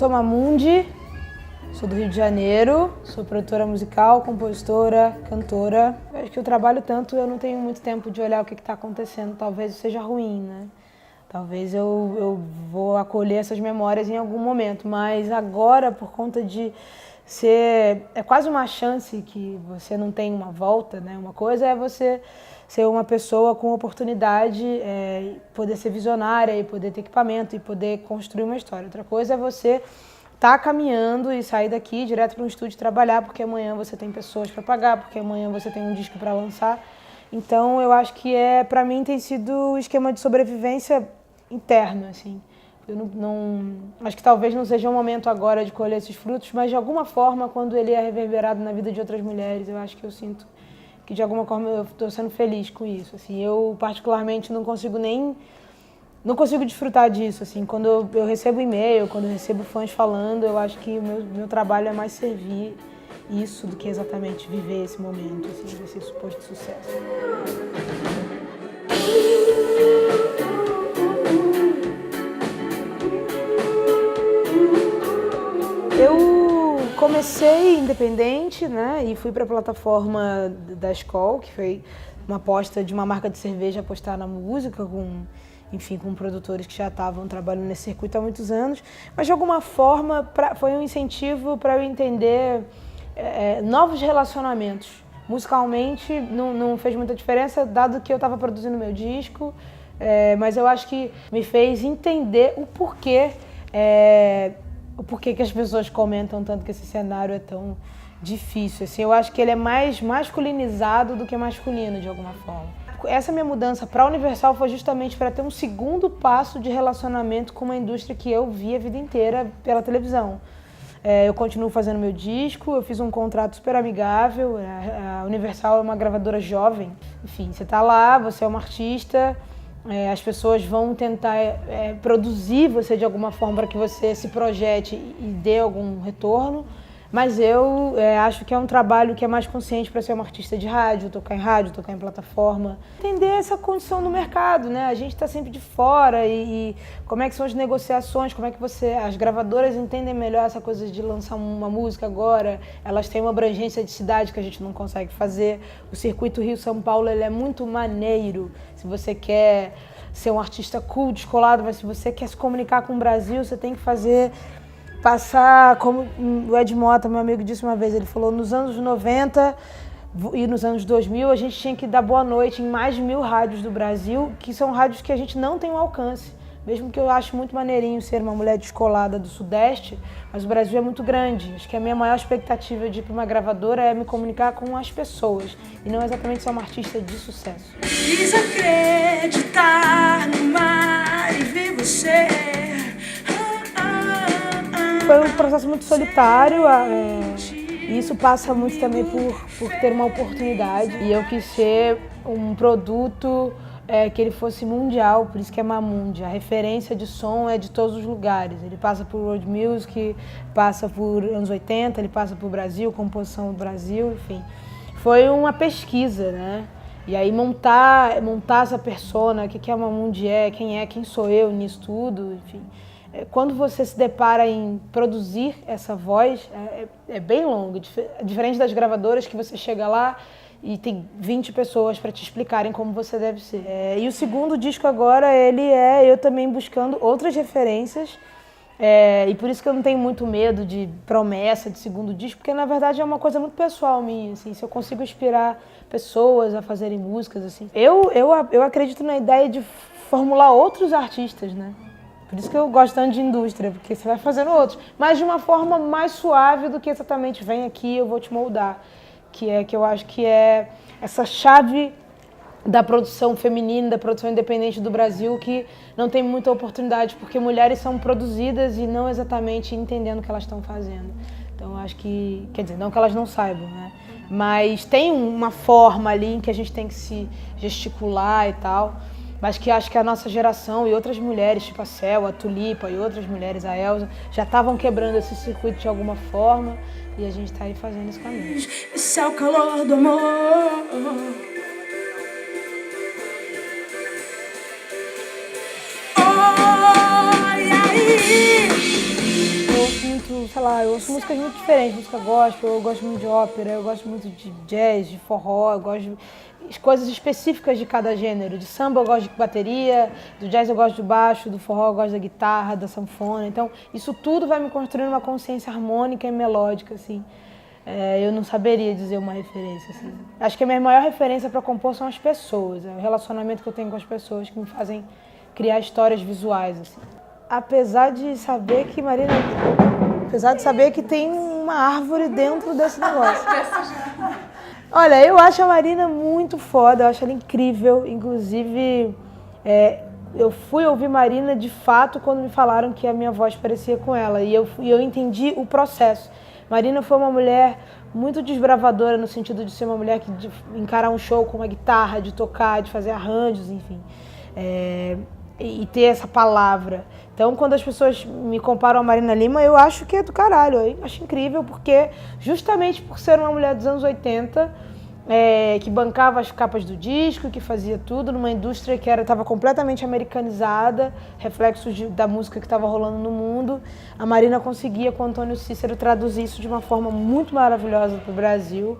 sou Mamundi, sou do Rio de Janeiro, sou produtora musical, compositora, cantora. Eu acho que eu trabalho tanto, eu não tenho muito tempo de olhar o que está acontecendo. Talvez seja ruim, né? Talvez eu vou acolher essas memórias em algum momento, mas agora, por conta de ser... É quase uma chance que você não tem uma volta, né? Uma coisa é você ser uma pessoa com oportunidade, poder ser visionária e poder ter equipamento e poder construir uma história. Outra coisa é você estar caminhando e sair daqui direto para um estúdio trabalhar, porque amanhã você tem pessoas para pagar, porque amanhã você tem um disco para lançar. Então eu acho que para mim tem sido um esquema de sobrevivência interno, assim. Eu acho que talvez não seja o momento agora de colher esses frutos, mas de alguma forma, quando ele é reverberado na vida de outras mulheres, eu acho que eu sinto que de alguma forma eu estou sendo feliz com isso. Assim, eu particularmente não consigo desfrutar disso. Assim, quando eu recebo e-mail, quando eu recebo fãs falando, eu acho que o meu trabalho é mais servir isso do que exatamente viver esse momento, assim, desse suposto sucesso. Eu comecei independente, né, e fui para a plataforma da Skol, que foi uma aposta de uma marca de cerveja apostar na música, com produtores que já estavam trabalhando nesse circuito há muitos anos, mas de alguma forma foi um incentivo para eu entender novos relacionamentos. Musicalmente não fez muita diferença, dado que eu estava produzindo meu disco, mas eu acho que me fez entender o porquê que as pessoas comentam tanto que esse cenário é tão difícil. Assim, eu acho que ele é mais masculinizado do que masculino, de alguma forma. Essa minha mudança para a Universal foi justamente para ter um segundo passo de relacionamento com uma indústria que eu vi a vida inteira pela televisão. Eu continuo fazendo meu disco, eu fiz um contrato super amigável, a Universal é uma gravadora jovem. Enfim, você está lá, você é uma artista, as pessoas vão tentar produzir você de alguma forma para que você se projete e dê algum retorno, mas eu acho que é um trabalho que é mais consciente para ser uma artista de rádio, tocar em plataforma. Entender essa condição do mercado, né? A gente está sempre de fora e como é que são as negociações, como é que as gravadoras entendem melhor essa coisa de lançar uma música agora, elas têm uma abrangência de cidade que a gente não consegue fazer. O circuito Rio-São Paulo ele é muito maneiro, se você quer ser um artista cool, descolado, mas se você quer se comunicar com o Brasil, você tem que passar, como o Ed Mota, meu amigo, disse uma vez, ele falou, nos anos 90 e nos anos 2000, a gente tinha que dar boa noite em mais de 1000 rádios do Brasil, que são rádios que a gente não tem um alcance. Mesmo que eu acho muito maneirinho ser uma mulher descolada do Sudeste, mas o Brasil é muito grande. Acho que a minha maior expectativa de ir para uma gravadora é me comunicar com as pessoas, e não exatamente ser uma artista de sucesso. Desacreditar no mar e ver você. Foi um processo muito solitário, e isso passa muito também por ter uma oportunidade. E eu quis ser um produto que ele fosse mundial, por isso que é Mamundi. A referência de som é de todos os lugares. Ele passa por world music, passa por anos 80, ele passa por Brasil, composição do Brasil, enfim. Foi uma pesquisa, né? E aí montar essa persona, o que a Mamundi quem sou eu nisso tudo, enfim. Quando você se depara em produzir essa voz, é bem longo. Diferente das gravadoras que você chega lá e tem 20 pessoas para te explicarem como você deve ser. E o segundo disco agora, ele eu também buscando outras referências. E por isso que eu não tenho muito medo de promessa de segundo disco, porque na verdade é uma coisa muito pessoal minha, assim, se eu consigo inspirar pessoas a fazerem músicas, assim. Eu acredito na ideia de formular outros artistas, né? Por isso que eu gosto tanto de indústria, porque você vai fazendo outros, mas de uma forma mais suave do que exatamente vem aqui eu vou te moldar, que eu acho que é essa chave da produção feminina, da produção independente do Brasil, que não tem muita oportunidade, porque mulheres são produzidas e não exatamente entendendo o que elas estão fazendo. Então, eu acho que, quer dizer, não que elas não saibam, né? Mas tem uma forma ali em que a gente tem que se gesticular e tal, mas que acho que a nossa geração e outras mulheres, tipo a Cel, a Tulipa e outras mulheres, a Elza, já estavam quebrando esse circuito de alguma forma e a gente está aí fazendo esse caminho. Esse é o calor do amor. sei lá, eu ouço músicas muito diferentes, música gospel, eu gosto muito de ópera, eu gosto muito de jazz, de forró, eu gosto de coisas específicas de cada gênero. De samba eu gosto de bateria, do jazz eu gosto do baixo, do forró eu gosto da guitarra, da sanfona. Então, isso tudo vai me construindo uma consciência harmônica e melódica, assim. Eu não saberia dizer uma referência, assim. Acho que a minha maior referência para compor são as pessoas, o relacionamento que eu tenho com as pessoas que me fazem criar histórias visuais, assim. Apesar de saber que tem uma árvore dentro desse negócio. Olha, eu acho a Marina muito foda, eu acho ela incrível. Inclusive, eu fui ouvir Marina de fato quando me falaram que a minha voz parecia com ela. E eu entendi o processo. Marina foi uma mulher muito desbravadora no sentido de ser uma mulher de encarar um show com uma guitarra, de tocar, de fazer arranjos, enfim. E ter essa palavra. Então, quando as pessoas me comparam a Marina Lima, eu acho que é do caralho. Eu acho incrível, porque justamente por ser uma mulher dos anos 80, que bancava as capas do disco, que fazia tudo numa indústria que estava completamente americanizada, reflexo da música que estava rolando no mundo, a Marina conseguia, com o Antônio Cícero, traduzir isso de uma forma muito maravilhosa para o Brasil.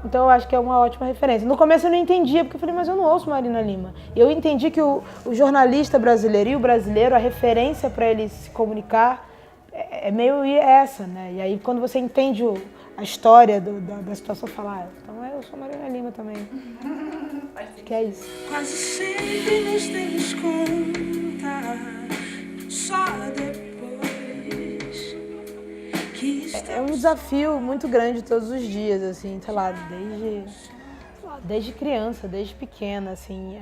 Então eu acho que é uma ótima referência. No começo eu não entendia, porque eu falei, mas eu não ouço Marina Lima. E eu entendi que o jornalista brasileiro e o brasileiro, a referência para ele se comunicar é meio essa, né? E aí quando você entende a história da situação, fala, então eu sou Marina Lima também. Acho que é isso. Quase sempre nos demos conta, só depois. É um desafio muito grande todos os dias, assim, sei lá, desde criança, desde pequena, assim.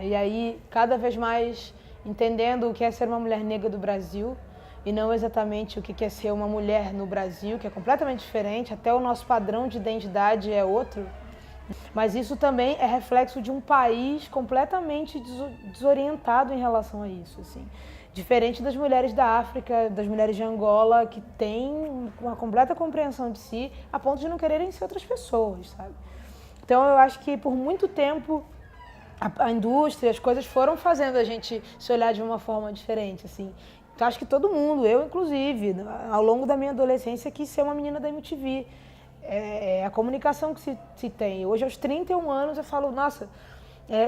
E aí, cada vez mais entendendo o que é ser uma mulher negra do Brasil e não exatamente o que é ser uma mulher no Brasil, que é completamente diferente, até o nosso padrão de identidade é outro. Mas isso também é reflexo de um país completamente desorientado em relação a isso, assim. Diferente das mulheres da África, das mulheres de Angola, que têm uma completa compreensão de si, a ponto de não quererem ser outras pessoas, sabe? Então eu acho que por muito tempo a indústria, as coisas foram fazendo a gente se olhar de uma forma diferente, assim. Então acho que todo mundo, eu inclusive, ao longo da minha adolescência, quis ser uma menina da MTV. É a comunicação que se tem. Hoje, aos 31 anos, eu falo, nossa,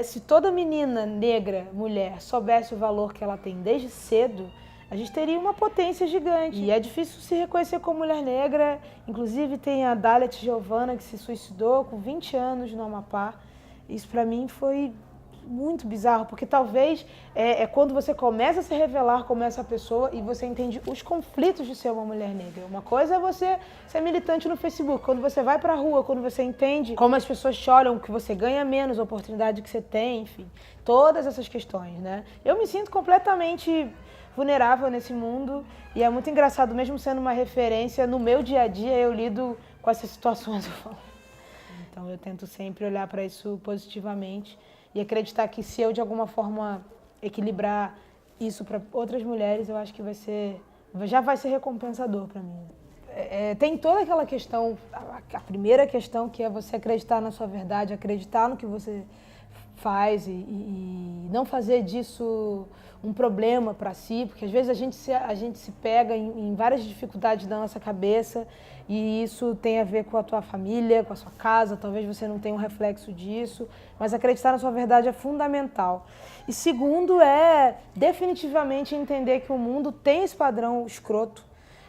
se toda menina negra, mulher, soubesse o valor que ela tem desde cedo, a gente teria uma potência gigante. E é difícil se reconhecer como mulher negra. Inclusive, tem a Dalet Giovanna, que se suicidou com 20 anos no Amapá. Isso, para mim, foi muito bizarro, porque talvez quando você começa a se revelar como essa pessoa e você entende os conflitos de ser uma mulher negra. Uma coisa é você ser militante no Facebook, quando você vai pra rua, quando você entende como as pessoas te olham, que você ganha menos, a oportunidade que você tem, enfim, todas essas questões, né? Eu me sinto completamente vulnerável nesse mundo e é muito engraçado, mesmo sendo uma referência, no meu dia a dia eu lido com essas situações. Então eu tento sempre olhar para isso positivamente e acreditar que se eu, de alguma forma, equilibrar isso para outras mulheres, eu acho que já vai ser recompensador para mim. Tem toda aquela questão, a primeira questão, que é você acreditar na sua verdade, acreditar no que você faz e não fazer disso um problema para si, porque às vezes a gente se pega em várias dificuldades da nossa cabeça e isso tem a ver com a tua família, com a sua casa, talvez você não tenha um reflexo disso, mas acreditar na sua verdade é fundamental. E segundo definitivamente entender que o mundo tem esse padrão escroto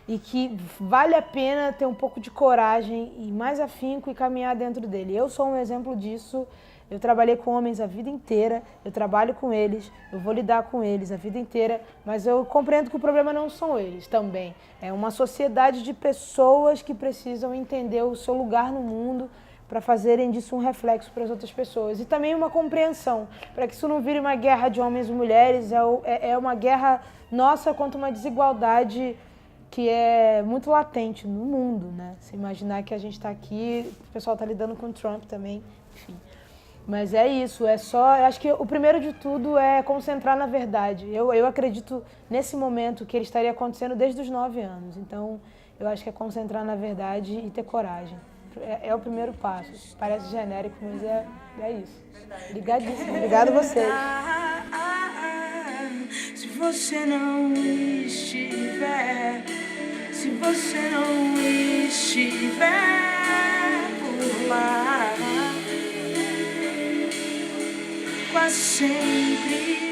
e que vale a pena ter um pouco de coragem e mais afinco e caminhar dentro dele. Eu sou um exemplo disso. Eu trabalhei com homens a vida inteira, eu trabalho com eles, eu vou lidar com eles a vida inteira, mas eu compreendo que o problema não são eles também. É uma sociedade de pessoas que precisam entender o seu lugar no mundo para fazerem disso um reflexo para as outras pessoas. E também uma compreensão, para que isso não vire uma guerra de homens e mulheres, é uma guerra nossa contra uma desigualdade que é muito latente no mundo, né? Se imaginar que a gente está aqui, o pessoal está lidando com o Trump também, enfim. Mas é isso, eu acho que o primeiro de tudo é concentrar na verdade. Eu acredito nesse momento que ele estaria acontecendo desde os 9 anos. Então, eu acho que é concentrar na verdade e ter coragem. É o primeiro passo. Parece genérico, mas é isso. Obrigadíssimo. Obrigada a vocês. Se você não estiver, se você não estiver por lá, quase sempre